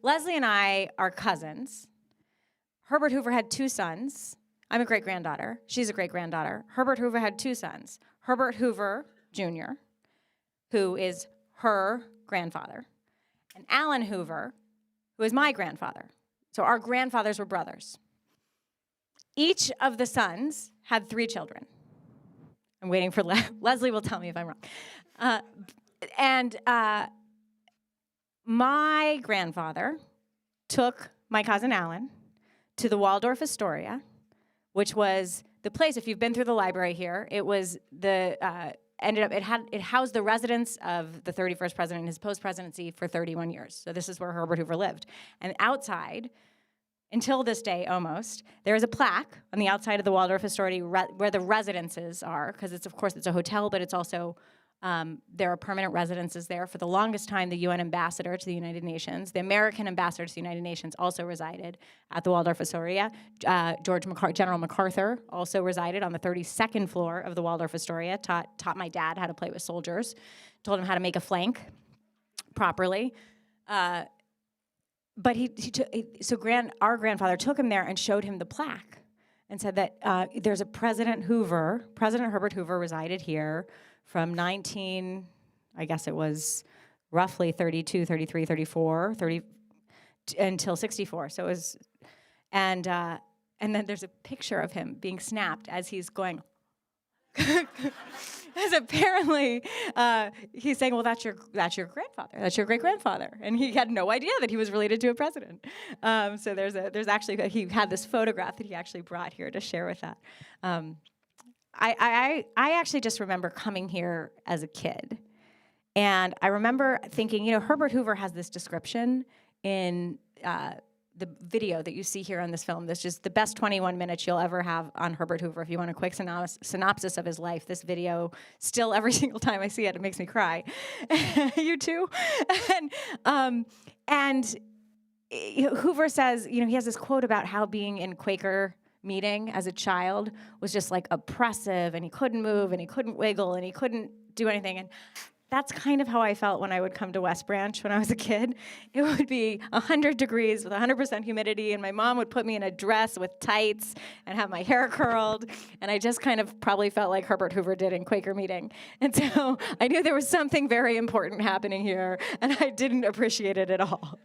Leslie and I are cousins. Herbert Hoover had 2 sons. I'm a great-granddaughter. She's a great-granddaughter. Herbert Hoover had 2 sons. Herbert Hoover Jr., who is her grandfather, and Alan Hoover, who is my grandfather. So our grandfathers were brothers. Each of the sons had 3 children. I'm waiting for Leslie will tell me if I'm wrong. My grandfather took my cousin Alan to the Waldorf Astoria, which was the place, if you've been through the library here, it was it housed the residence of the 31st president and his post-presidency for 31 years. So this is where Herbert Hoover lived. And outside, until this day almost, there is a plaque on the outside of the Waldorf Astoria where the residences are, because of course it's a hotel, but it's also, there are permanent residences there. For the longest time, the UN ambassador to the United Nations, the American ambassador to the United Nations also resided at the Waldorf Astoria. General MacArthur also resided on the 32nd floor of the Waldorf Astoria, taught my dad how to play with soldiers, told him how to make a flank properly. But our grandfather took him there and showed him the plaque and said that there's a President Herbert Hoover resided here from I guess it was roughly 32, 33, 34, 30, until 64. So it was, and then there's a picture of him being snapped as he's going, as apparently he's saying, well, that's your grandfather, that's your great-grandfather, and he had no idea that he was related to a president. So there's actually, he had this photograph that he actually brought here to share with that. I actually just remember coming here as a kid, and I remember thinking, Herbert Hoover has this description in the video that you see here on this film. That's just the best 21 minutes you'll ever have on Herbert Hoover. If you want a quick synopsis of his life, this video, still every single time I see it, it makes me cry. You too? And Hoover says, he has this quote about how being in Quaker meeting as a child was just like oppressive, and he couldn't move, and he couldn't wiggle, and he couldn't do anything. And that's kind of how I felt when I would come to West Branch when I was a kid. It would be 100 degrees with 100% humidity, and my mom would put me in a dress with tights and have my hair curled, and I just kind of probably felt like Herbert Hoover did in Quaker meeting. And so I knew there was something very important happening here, and I didn't appreciate it at all.